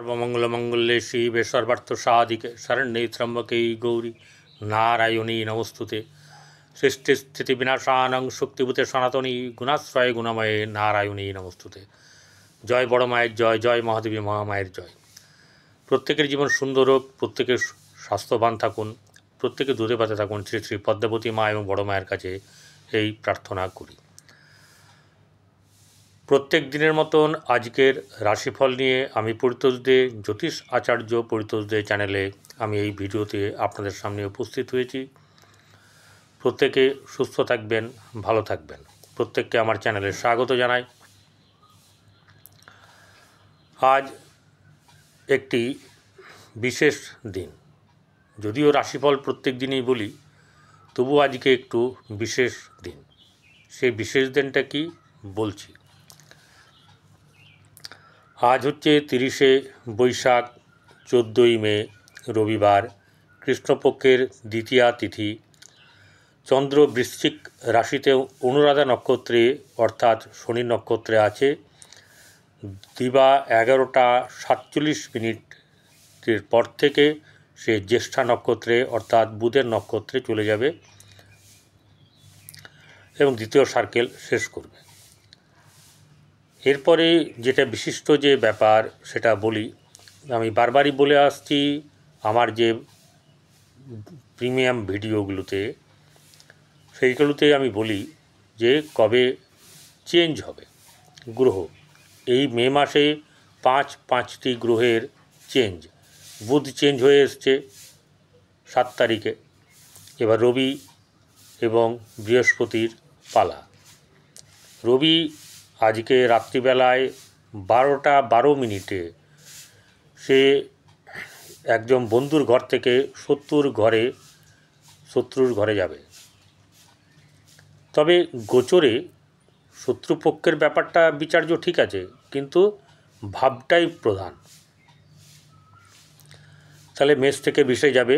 सर्वमंगलमंगल्ये शिवे सर्वार्थसाधिके शरण्ये त्र्यंबके गौरी नारायणी नमोस्तुते। सृष्टिस्थितिविनाशानं शक्तिभूते सनातनी गुणाश्रय गुणमये नारायणी नमोस्तुते। जय बड़ माয়ের জয়, জয় মহাদেবী মহামায়ের জয়। প্রত্যেকের জীবন সুন্দর হোক, প্রত্যেকের স্বাস্থ্যবান থাকুন, প্রত্যেকে দুধে ভাতে থাকুন, শ্রী শ্রী পদ্মাবতী মা এবং বড় মায়ের কাছে এই প্রার্থনা করি। প্রত্যেক দিনের মতন আজকের রাশিফল নিয়ে আমি পরিতোষ দে, জ্যোতিষ আচার্য পরিতোষ দে চ্যানেলে আমি এই ভিডিওতে আপনাদের সামনে উপস্থিত হয়েছি। প্রত্যেকে সুস্থ থাকবেন, ভালো থাকবেন। প্রত্যেককে আমার চ্যানেলে স্বাগত জানাই। আজ একটি বিশেষ দিন, যদিও রাশিফল প্রত্যেক দিনই বলি, তবু আজকে একটু বিশেষ দিন। সেই বিশেষ দিনটা কি বলছি। আজ হচ্ছে 30শে বৈশাখ, 14ই মে রবিবার, কৃষ্ণপক্ষের দ্বিতীয়া তিথি। চন্দ্র বৃশ্চিক রাশিতে অনুরাধা নক্ষত্রে অর্থাৎ শনি নক্ষত্রে আছে। দিবা 11টা 47 মিনিটের পর থেকে সে জ্যেষ্ঠা নক্ষত্রে অর্থাৎ বুধের নক্ষত্রে চলে যাবে এবং দ্বিতীয় সার্কেল শেষ করবে। এরপরে যেটা বিশিষ্ট যে ব্যাপার সেটা বলি। আমি বারবারই বলে আসছি আমার যে প্রিমিয়াম ভিডিওগুলোতে, সেইগুলোতে আমি বলি যে কবে চেঞ্জ হবে গ্রহ। এই মে মাসে পাঁচটি গ্রহের চেঞ্জ। বুধ চেঞ্জ হয়ে এসছে 7 তারিখে, এবার রবি এবং বৃহস্পতির পালা। রবি আজকে রাত্রিবেলায় 12টা 12 মিনিটে সে একজন বন্ধুর ঘর থেকে শত্রুর ঘরে যাবে। তবে গোচরে শত্রুপক্ষের ব্যাপারটা বিচার্য ঠিক আছে, কিন্তু ভাবটাই প্রধান। তাহলে মেষ থেকে বিষে যাবে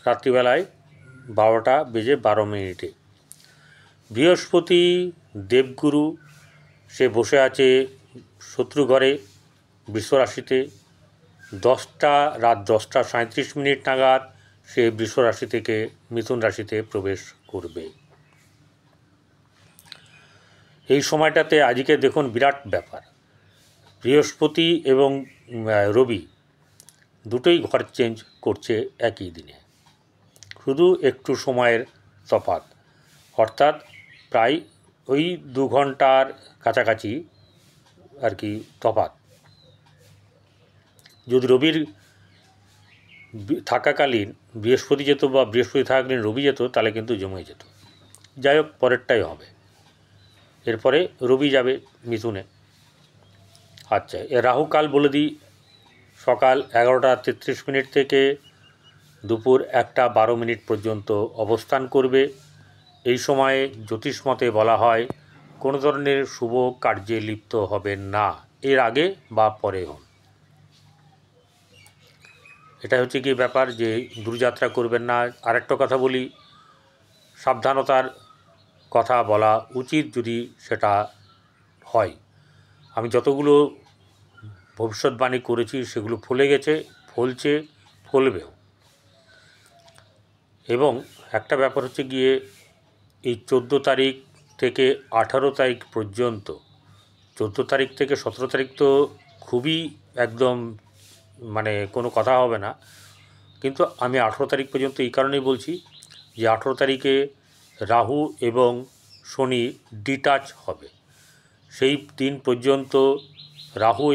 রাত্রিবেলায় 12টা বেজে 12 মিনিটে। বৃহস্পতি দেবগুরু সে বসে আছে শত্রু ঘরে বৃষ রাশিতে। রাত 10টা 37 মিনিট নাগাদ সে বৃষ রাশি থেকে মিথুন রাশিতে প্রবেশ করবে। এই সময়টাতে আজকে দেখুন বিরাট ব্যাপার। বৃহস্পতি এবং রবি দুটোই ঘর চেঞ্জ করছে একই দিনে, শুধু একটু সময়ের তফাৎ, অর্থাৎ প্রায় ওই 2 ঘন্টার কাছাকাছি আর কি তফাৎ। যদি রবির থাকাকালীন বৃহস্পতি যেত বা বৃহস্পতি থাকাকালীন রবি যেত, তাহলে কিন্তু জমে যেত। যাই হোক, পরেরটাই হবে। এরপরে রবি যাবে মিথুনে। আচ্ছা, রাহুকাল বলে দিই। সকাল 11টা 33 মিনিট থেকে দুপুর 1টা 12 মিনিট পর্যন্ত অবস্থান করবে। এই সময়ে জ্যোতিষমতে বলা হয় কোনো ধরনের শুভ কার্যে লিপ্ত হবেন না, এর আগে বা পরে হন। এটা হচ্ছে কি ব্যাপার যে দূরযাত্রা করবেন না। আরেকটা কথা বলি, সাবধানতার কথা বলা উচিত যদি সেটা হয়। আমি যতগুলো ভবিষ্যৎবাণী করেছি সেগুলো ফলে গেছে, ফলছে, ফলবেও। এবং একটা ব্যাপার হচ্ছে গিয়ে এই 14 তারিখ থেকে 18 তারিখ পর্যন্ত, 14 তারিখ থেকে 17 তারিখ তো খুবই একদম মানে কোনো কথা হবে না, কিন্তু আমি 18 তারিখ পর্যন্ত এই কারণেই বলছি যে 18 তারিখে রাহু এবং শনি ডিটাচ হবে। সেই দিন পর্যন্ত রাহু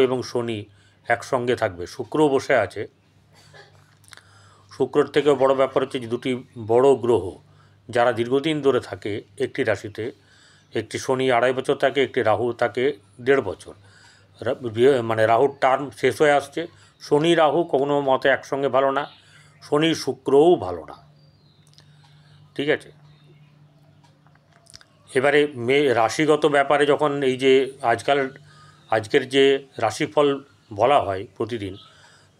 এবং শনি একসঙ্গে থাকবে। শুক্র বসে আছে। শুক্রর থেকেও বড় ব্যাপার হচ্ছে যে দুটি বড় গ্রহ যারা দীর্ঘদিন ধরে থাকে একটি রাশিতে, একটি শনি 2.5 বছর থাকে, একটি রাহু থাকে 1.5 বছর। মানে রাহুর টার্ম শেষ হয়ে আসছে। শনি রাহু কোনো মতে একসঙ্গে ভালো না, শনি শুক্রও ভালো না। ঠিক আছে। এবারে রাশিগত ব্যাপারে যখন এই যে আজকের যে রাশিফল বলা হয় প্রতিদিন,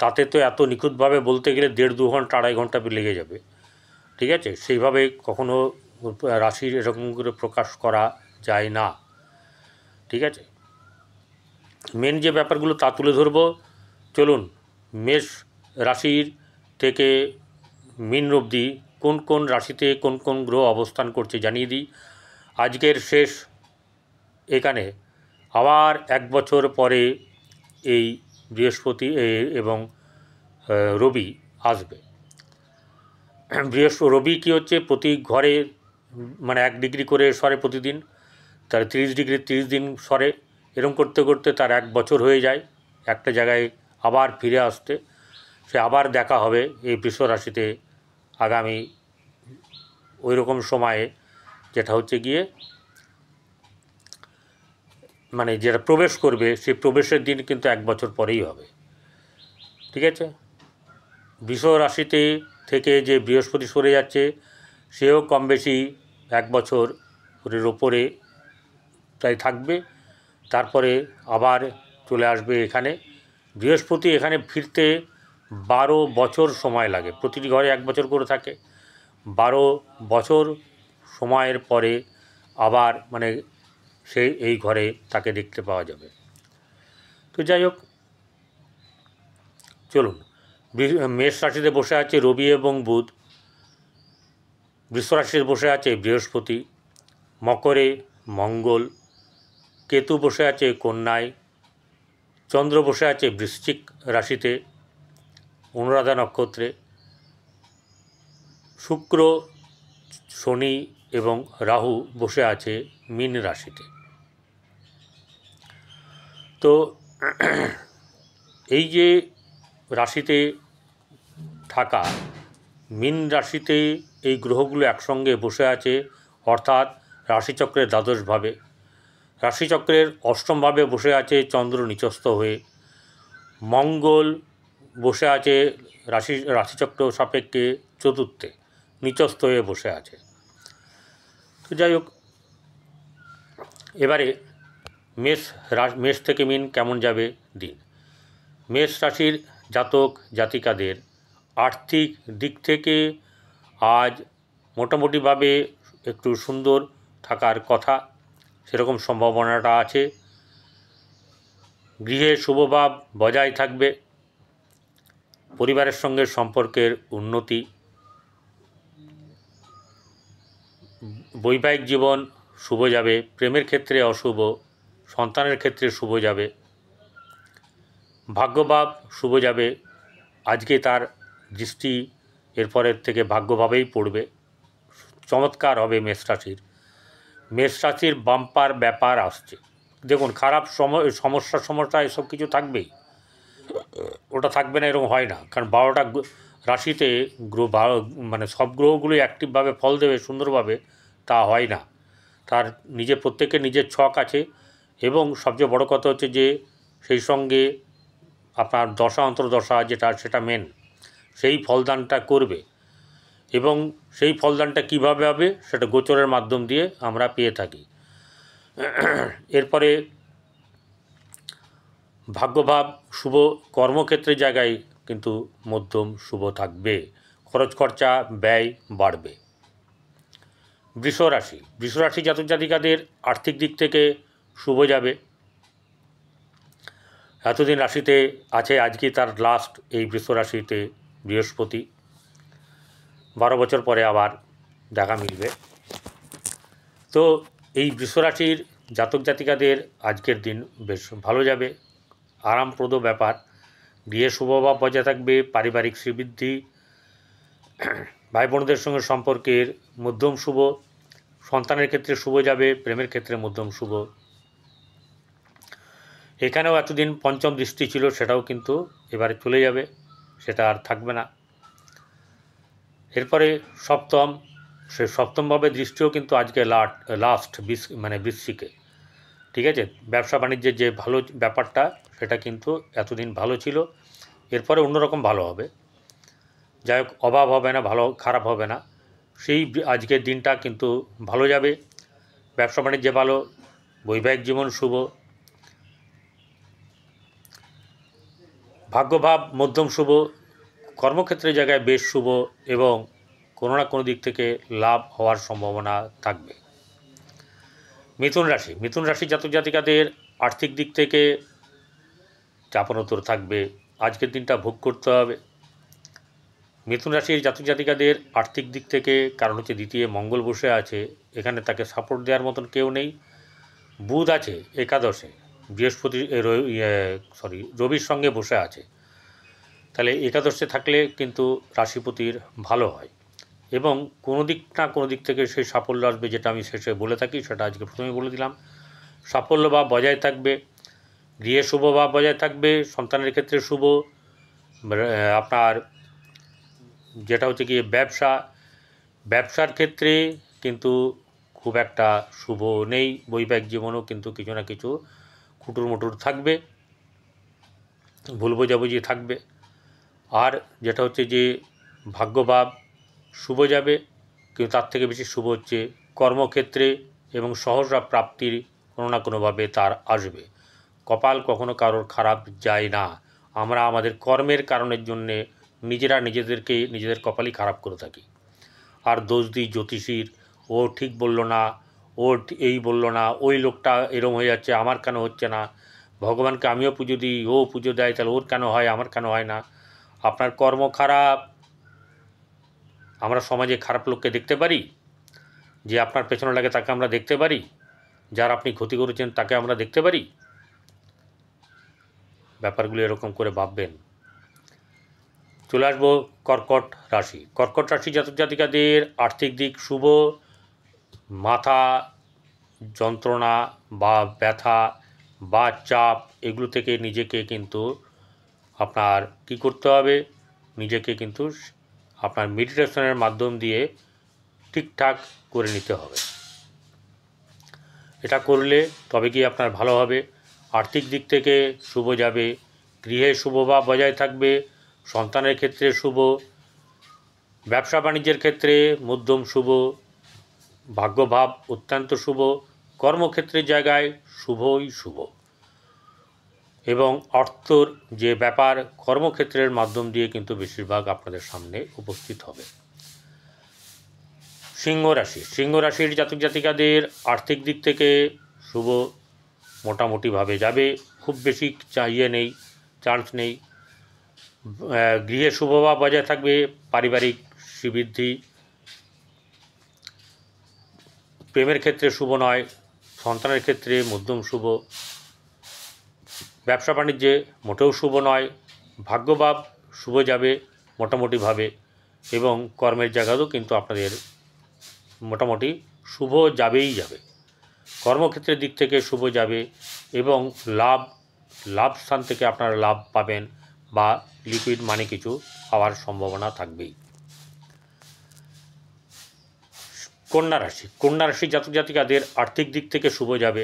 তাতে তো এত নিখুঁতভাবে বলতে গেলে 1.5-2 ঘন্টা 2.5 ঘন্টা লেগে যাবে। ঠিক আছে, সেইভাবে কখনো রাশির এরকম করে প্রকাশ করা যায় না। ঠিক আছে। মেন যে ব্যাপারগুলো তা তুলে ধরব। চলুন মেষ রাশির থেকে মীন অবধি কোন কোন রাশিতে কোন কোন গ্রহ অবস্থান করছে জানিয়ে দিই। আজকের শেষ এখানে আবার 1 বছর পরে এই বৃহস্পতি এবং রবি আসবে। রবি কী হচ্ছে, প্রতি ঘরে মানে 1 ডিগ্রি করে সরে প্রতিদিন, তার 30 ডিগ্রি 30 দিন সরে, এরকম করতে করতে তার 1 বছর হয়ে যায় একটা জায়গায় আবার ফিরে আসতে। সে আবার দেখা হবে এই বৃষ রাশিতে আগামী ওই রকম সময়ে, যেটা হচ্ছে গিয়ে মানে যেটা প্রবেশ করবে সেই প্রবেশের দিন কিন্তু 1 বছর পরেই হবে। ঠিক আছে, বৃষ রাশিতে থেকে যে বৃহস্পতি সরে যাচ্ছে সেও কম বেশি 1 বছরের ওপরে তাই থাকবে। তারপরে আবার চলে আসবে এখানে। বৃহস্পতি এখানে ফিরতে 12 বছর সময় লাগে, প্রতিটি ঘরে 1 বছর করে থাকে। 12 বছর সময়ের পরে আবার মানে সেই এই ঘরে তাকে দেখতে পাওয়া যাবে। তো যাই হোক, চলুন, মেষ রাশিতে বসে আছে রবি এবং বুধ, বৃষ রাশিতে বসে আছে বৃহস্পতি, মকরে মঙ্গল, কেতু বসে আছে কন্যায়, চন্দ্র বসে আছে বৃশ্চিক রাশিতে অনুরাধা নক্ষত্রে, শুক্র শনি এবং রাহু বসে আছে মীন রাশিতে। তো এই যে রাশিতে থাকা মীন রাশিতে এই গ্রহগুলো একসঙ্গে বসে আছে, অর্থাৎ রাশিচক্রের দ্বাদশভাবে। রাশিচক্রের অষ্টমভাবে বসে আছে চন্দ্র নিচস্থ হয়ে, মঙ্গল বসে আছে রাশিচক্র সাপেক্ষে চতুর্থে নিচস্থ হয়ে বসে আছে। তো যাই হোক, এবারে মেষ থেকে মীন কেমন যাবে দিন। মেষ রাশির জাতক জাতিকাদের আর্থিক দিক থেকে আজ মোটামুটিভাবে একটু সুন্দর থাকার কথা, সেরকম সম্ভাবনাটা আছে। গৃহে শুভভাব বজায় থাকবে, পরিবারের সঙ্গে সম্পর্কের উন্নতি, বৈবাহিক জীবন শুভ যাবে, প্রেমের ক্ষেত্রে অশুভ, সন্তানের ক্ষেত্রে শুভ যাবে, ভাগ্যভাব শুভ যাবে। আজকে তার দৃষ্টি এরপরের থেকে ভাগ্যভাবেই পড়বে, চমৎকার হবে মেষ রাশির বাম্পার ব্যাপার আসছে। দেখুন, খারাপ সমস্যা এসব কিছু থাকবেই, ওটা থাকবে না এরকম হয় না, কারণ 12টা রাশিতে মানে সব গ্রহগুলোই অ্যাক্টিভভাবে ফল দেবে সুন্দরভাবে তা হয় না। তার প্রত্যেকের নিজের ছক আছে, এবং সবচেয়ে বড় কথা হচ্ছে যে সেই সঙ্গে আপনার দশা অন্তর্দশা সেটা মেন, সেই ফলদানটা করবে। এবং সেই ফলদানটা কিভাবে হবে সেটা গোচরের মাধ্যম দিয়ে আমরা পেয়ে থাকি। এরপরে ভাগ্যভাব শুভ, কর্মক্ষেত্রের জায়গায় কিন্তু মধ্যম শুভ থাকবে, খরচ খরচা ব্যয় বাড়বে। বৃষ রাশি জাতক জাতিকাদের আর্থিক দিক থেকে শুভ যাবে। এতদিন রাশিতে আছে, আজকে তার লাস্ট এই বৃষ রাশিতে বৃহস্পতি, 12 বছর পরে আবার দেখা মিলবে। তো এই বৃষ রাশির জাতক জাতিকাদের আজকের দিন বেশ ভালো যাবে, আরামপ্রদ ব্যাপার। গৃহে শুভভাব বজায় থাকবে, পারিবারিক শ্রীবৃদ্ধি, ভাই বোনদের সঙ্গে সম্পর্কের মধ্যম শুভ, সন্তানের ক্ষেত্রে শুভ যাবে, প্রেমের ক্ষেত্রে মধ্যম শুভ। এখানেও এতদিন পঞ্চম দৃষ্টি ছিল, সেটাও কিন্তু এবারে চলে যাবে, সেটা আর থাকবে না। এরপরে সপ্তমভাবে দৃষ্টিও কিন্তু আজকে লাস্ট বৃশ্চিকে। ঠিক আছে, ব্যবসা বাণিজ্যের যে ভালো ব্যাপারটা সেটা কিন্তু এতদিন ভালো ছিল, এরপরে অন্যরকম ভালো হবে। যাই হোক, অভাব হবে না, খারাপ হবে না, সেই আজকের দিনটা কিন্তু ভালো যাবে। ব্যবসা বাণিজ্যে ভালো, বৈবাহিক জীবন শুভ, ভাগ্যভাব মধ্যম শুভ, কর্মক্ষেত্রের জায়গায় বেশ শুভ, এবং কোনো না কোনো দিক থেকে লাভ হওয়ার সম্ভাবনা থাকবে। মিথুন রাশি জাতক জাতিকাদের আর্থিক দিক থেকে চাপানোতর থাকবে, আজকের দিনটা ভোগ করতে হবে। মিথুন রাশির জাতক জাতিকাদের আর্থিক দিক থেকে, কারণ হচ্ছে দ্বিতীয় মঙ্গল বসে আছে, এখানে তাকে সাপোর্ট দেওয়ার মতন কেউ নেই। বুধ আছে একাদশে, বৃহস্পতি রবির সঙ্গে বসে আছে, তাহলে একাদশে থাকলে কিন্তু রাশিপতির ভালো হয় এবং কোনো দিক না কোনো দিক থেকে সেই সাফল্য আসবে, যেটা আমি শেষে বলে থাকি, সেটা আজকে প্রথমেই বলে দিলাম। সাফল্য ভাব বজায় থাকবে, গৃহে শুভ ভাব বজায় থাকবে, সন্তানের ক্ষেত্রে শুভ, আপনার যেটা হচ্ছে গিয়ে ব্যবসার ক্ষেত্রে কিন্তু খুব একটা শুভ নেই। বৈবাহিক জীবনেও কিন্তু কিছু না কিছু খুটুর মুটুর থাকবে, ভুল বোঝাবুঝি থাকবে। আর যেটা হচ্ছে যে ভাগ্যভাব শুভ যাবে, কিন্তু তার থেকে বেশি শুভ হচ্ছে কর্মক্ষেত্রে এবং সহসা প্রাপ্তির কোনো না কোনোভাবে তার আসবে। কপাল কখনো কারোর খারাপ যায় না, আমরা আমাদের কর্মের কারণের জন্যে নিজেদের কপালই খারাপ করে থাকি। আর দোষ দিই জ্যোতিষীর, ও ঠিক বলল না, ও এই বলল না, ওই লোকটা এরম হয়ে যাচ্ছে, আমার কেন হচ্ছে না, ভগবানকে আমিও পুজো দিই, ও পুজো দেয়, তাহলে ওর কেন হয়, আমার কেন হয় না। আপনার কর্ম খারাপ। আমরা সমাজে খারাপ লোককে দেখতে পারি, যে আপনার পেছনে লাগে তাকে আমরা দেখতে পারি, যার আপনি ক্ষতি করেছেন তাকে আমরা দেখতে পারি। ব্যাপারগুলো এরকম করে ভাববেন। চলে আসবো কর্কট রাশি। কর্কট রাশি জাতক জাতিকাদের আর্থিক দিক শুভ, মাথা যন্ত্রণা বা ব্যথা বা চাপ এগুলো থেকে নিজেকে কিন্তু আপনার কী করতে হবে, নিজেকে কিন্তু আপনার মেডিটেশনের মাধ্যম দিয়ে ঠিকঠাক করে নিতে হবে। এটা করলে তবে কি আপনার ভালো হবে। আর্থিক দিক থেকে শুভ যাবে, গৃহে শুভভাব বজায় থাকবে, সন্তানের ক্ষেত্রে শুভ, ব্যবসা বাণিজ্যের ক্ষেত্রে মধ্যম শুভ, ভাগ্যভাব অত্যন্ত শুভ, কর্মক্ষেত্রের জায়গায় শুভই শুভ এবং অর্থর যে ব্যাপার কর্মক্ষেত্রের মাধ্যম দিয়ে কিন্তু বেশিরভাগ আপনাদের সামনে উপস্থিত হবে। সিংহ রাশির জাতক জাতিকাদের আর্থিক দিক থেকে শুভ মোটামুটিভাবে যাবে, খুব বেশি চান্স নেই। গৃহে শুভভাব বজায় থাকবে, পারিবারিক শ্রীবৃদ্ধি, প্রেমের ক্ষেত্রে শুভ নয়, সন্তানের ক্ষেত্রে মধ্যম শুভ, ব্যবসা বাণিজ্যে মোটেও শুভ নয়, ভাগ্যভাব শুভ যাবে মোটামুটিভাবে এবং কর্মের জায়গাতেও কিন্তু আপনাদের মোটামুটি শুভ যাবেই যাবে। কর্মক্ষেত্রের দিক থেকে শুভ যাবে এবং লাভ স্থান থেকে আপনারা লাভ পাবেন বা লিকুইড মানি কিছু পাওয়ার সম্ভাবনা থাকবেই। কন্যা রাশি জাতক জাতিকাদের আর্থিক দিক থেকে শুভ যাবে,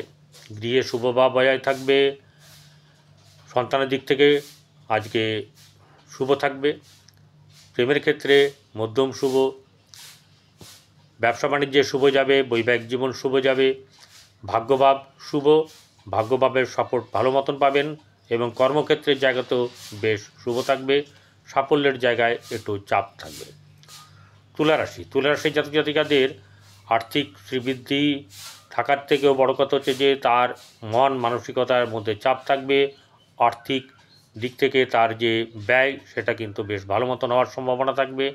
গৃহে শুভভাব বজায় থাকবে, সন্তানের দিক থেকে আজকে শুভ থাকবে, প্রেমের ক্ষেত্রে মধ্যম শুভ, ব্যবসা বাণিজ্যে শুভ যাবে, বৈবাহিক জীবন শুভ যাবে, ভাগ্যভাব শুভ, ভাগ্যভাবের সাপোর্ট ভালো মতন পাবেন এবং কর্মক্ষেত্রের জায়গাতেও বেশ শুভ থাকবে, সাফল্যের জায়গায় একটু চাপ থাকবে। তুলা রাশি জাতক জাতিকাদের আর্থিক শ্রীবৃদ্ধি থাকার থেকেও বড় কথা হচ্ছে যে তার মন মানসিকতার মধ্যে চাপ থাকবে, আর্থিক দিক থেকে তার যে ব্যয় সেটা কিন্তু বেশ ভালো মতন হওয়ার সম্ভাবনা থাকবে।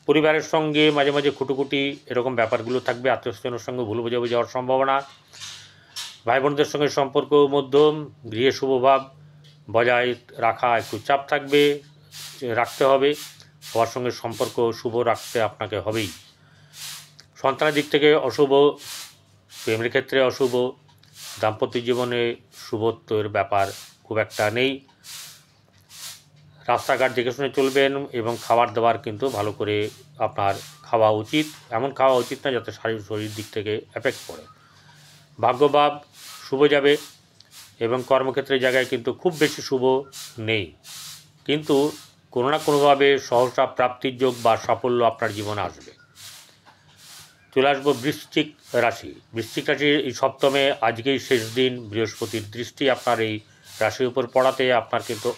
পরিবারের সঙ্গে মাঝে মাঝে খুঁটোখুটি এরকম ব্যাপারগুলো থাকবে, আত্মীয়স্বজনের সঙ্গে ভুল বোঝাবুঝি হওয়ার সম্ভাবনা, ভাই বোনদের সঙ্গে সম্পর্ক মধ্যম, গৃহে শুভভাব বজায় রাখা একটু চাপ থাকবে, রাখতে হবে, সবার সঙ্গে সম্পর্ক শুভ রাখতে আপনাকে হবেই। সন্তানের দিক থেকে অশুভ, প্রেমের ক্ষেত্রে অশুভ, দাম্পত্য জীবনে শুভত্বের ব্যাপার খুব একটা নেই। রাস্তাঘাট দেখে শুনে চলবেন এবং খাবার দাবার কিন্তু ভালো করে আপনার খাওয়া উচিত, এমন খাওয়া উচিত না যাতে শরীর দিক থেকে এফেক্ট পড়ে। ভাগ্যভাব শুভ যাবে এবং কর্মক্ষেত্রের জায়গায় কিন্তু খুব বেশি শুভ নেই, কিন্তু কোনো না কোনোভাবে সহসা প্রাপ্তির যোগ বা সাফল্য আপনার জীবনে আসবে। চলে আসবো বৃশ্চিক রাশির এই সপ্তমে আজকেই শেষ দিন, বৃহস্পতির দৃষ্টি আপনার এই রাশির উপর পড়াতে আপনার কিন্তু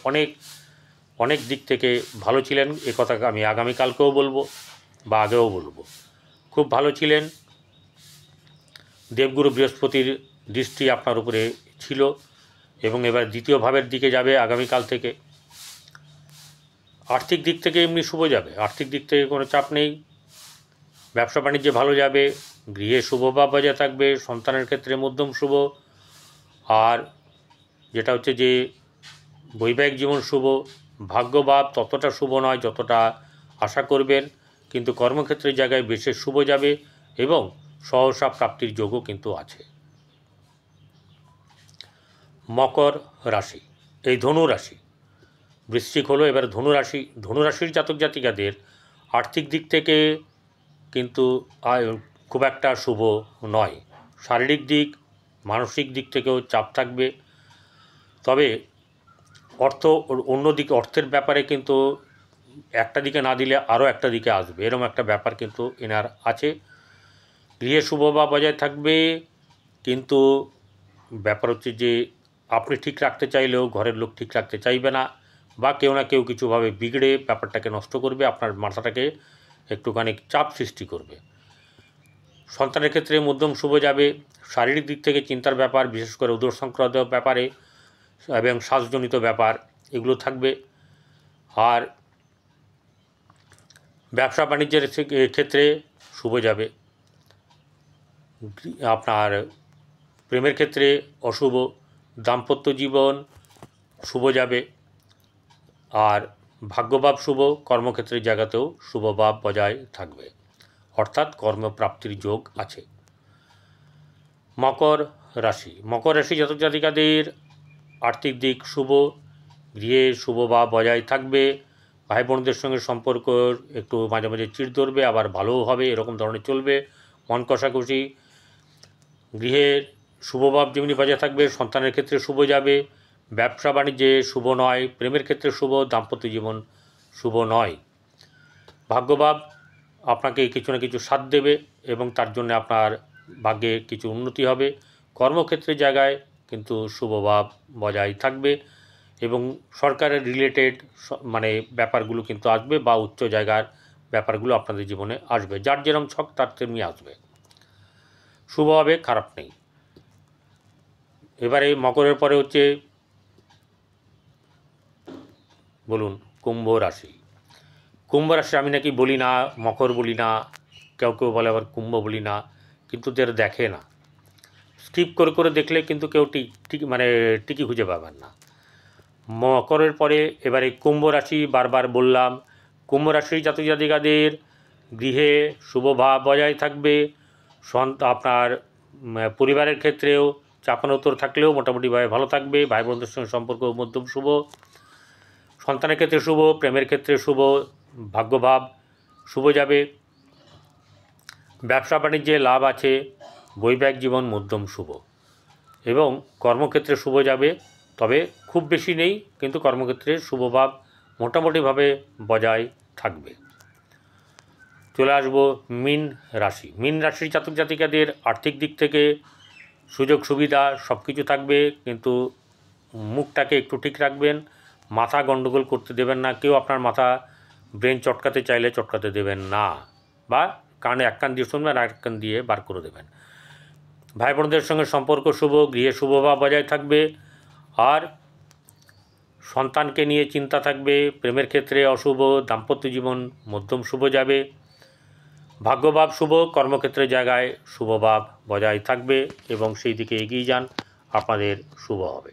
অনেক দিক থেকে ভালো ছিলেন, এ কথা আমি আগামীকালকেও বলবো বা আগেও বলবো। খুব ভালো ছিলেন, দেবগুরু বৃহস্পতির দৃষ্টি আপনার উপরে ছিল এবং এবার দ্বিতীয় ভাবের দিকে যাবে আগামীকাল থেকে। আর্থিক দিক থেকে এমনি শুভ যাবে, আর্থিক দিক থেকে কোনো চাপ নেই। ব্যবসা বাণিজ্যে ভালো যাবে, গৃহে শুভভাব বজায় থাকবে, সন্তানের ক্ষেত্রে মধ্যম শুভ। আর যেটা হচ্ছে যে বৈবাহিক জীবন শুভ। ভাগ্যভাব ততটা শুভ নয় যতটা আশা করবেন, কিন্তু কর্মক্ষেত্রের জায়গায় বিশেষ শুভ যাবে এবং সহসা প্রাপ্তির যোগও কিন্তু আছে। মকর রাশি, এই ধনু রাশি, বৃশ্চিক হলো, এবার ধনুরাশি। ধনুরাশির জাতক জাতিকাদের আর্থিক দিক থেকে কিন্তু খুব একটা শুভ নয়। শারীরিক দিক, মানসিক দিক থেকেও চাপ থাকবে। তবে অন্যদিকে অর্থের ব্যাপারে কিন্তু একটা দিকে না দিলে আরও একটা দিকে আসবে, এরকম একটা ব্যাপার কিন্তু এনার আছে। গৃহে শুভভাব বজায় থাকবে, কিন্তু ব্যাপার হচ্ছে যে আপনি ঠিক রাখতে চাইলেও ঘরের লোক ঠিক রাখতে চাইবে না, বা কেউ না কেউ কিছুভাবে বিগড়ে ব্যাপারটাকে নষ্ট করবে, আপনার মাথাটাকে একটুখানি চাপ সৃষ্টি করবে। সন্তানের ক্ষেত্রে মধ্যম শুভ যাবে। শারীরিক দিক থেকে চিন্তার ব্যাপার, বিশেষ করে উদর সংক্রান্ত ব্যাপারে এবং শ্বাসজনিত ব্যাপার এগুলো থাকবে। আর ব্যবসা বাণিজ্যের ক্ষেত্রে শুভ যাবে। আপনার প্রেমের ক্ষেত্রে অশুভ, দাম্পত্য জীবন শুভ যাবে। আর ভাগ্যভাব শুভ, কর্মক্ষেত্রের জায়গাতেও শুভভাব বজায় থাকবে, অর্থাৎ কর্মপ্রাপ্তির যোগ আছে। মকর রাশি, মকর রাশি জাতক জাতিকাদের আর্থিক দিক শুভ, গৃহে শুভভাব বজায় থাকবে। ভাই বোনদের সঙ্গে সম্পর্ক একটু মাঝে মাঝে চিড় ধরবে, আবার ভালোও হবে, এরকম ধরনের চলবে। মন কষাকষি। গৃহের শুভভাব যেমনি বজায় থাকবে, সন্তানের ক্ষেত্রে শুভ যাবে। ব্যবসা বাণিজ্যে শুভ নয়, প্রেমের ক্ষেত্রে শুভ, দাম্পত্য জীবন শুভ নয়। ভাগ্যভাব আপনাকে কিছু না কিছু সাথ দেবে এবং তার জন্য আপনার ভাগ্যে কিছু উন্নতি হবে। কর্মক্ষেত্রের জায়গায় কিন্তু শুভভাব বজায় থাকবে এবং সরকারের রিলেটেড মানে ব্যাপারগুলো কিন্তু আসবে, বা উচ্চ জায়গার ব্যাপারগুলো আপনাদের জীবনে আসবে। যার যেরকম ছক তার তেমনি আসবে, শুভ হবে, খারাপ নেই। এবারে মকরের পরে হচ্ছে বলুন কুম্ভ রাশি। কুম্ভ রাশি আমি নাকি বলি না, মকর বলি না, কেউ কেউ বলে আবার কুম্ভ বলি না, কিন্তু এর দেখে না, স্কিপ করে করে দেখলে কিন্তু কেউ টিকি খুঁজে পাবেন না। মকরের পরে এবারে কুম্ভ রাশি, বারবার বললাম, কুম্ভ রাশির জাতক জাতিকাদের গৃহে শুভভাব বজায় থাকবে। আপনার পরিবারের ক্ষেত্রেও চাপানোত্তর থাকলেও মোটামুটিভাবে ভালো থাকবে। ভাই বোনদের সঙ্গে সম্পর্ক মধ্যম শুভ, সন্তানের ক্ষেত্রে শুভ, প্রেমের ক্ষেত্রে শুভ, ভাগ্যভাব শুভ যাবে। ব্যবসা বাণিজ্যে লাভ আছে, বৈবাহিক জীবন মধ্যম শুভ এবং কর্মক্ষেত্রে শুভ যাবে। তবে খুব বেশি নেই, কিন্তু কর্মক্ষেত্রে শুভভাব মোটামুটিভাবে বজায় থাকবে। চলে আসবো মীন রাশি। মীন রাশির জাতক জাতিকাদের আর্থিক দিক থেকে সুযোগ সুবিধা সব কিছু থাকবে, কিন্তু মুখটাকে একটু ঠিক রাখবেন, মাথা গণ্ডগোল করতে দেবেন না। কেউ আপনার মাথা ব্রেন চটকাতে চাইলে চটকাতে দেবেন না, বা কানে এক কান দিয়ে শুনবেন আর এক কান দিয়ে বার করে দেবেন। ভাই বোনদের সঙ্গে সম্পর্ক শুভ, গৃহে শুভভাব বজায় থাকবে। আর সন্তানকে নিয়ে চিন্তা থাকবে। প্রেমের ক্ষেত্রে অশুভ, দাম্পত্য জীবন মধ্যম শুভ যাবে। ভাগ্যভাব শুভ, কর্মক্ষেত্রের জায়গায় শুভভাব বজায় থাকবে এবং সেই দিকে এগিয়ে যান, আপনাদের শুভ হবে।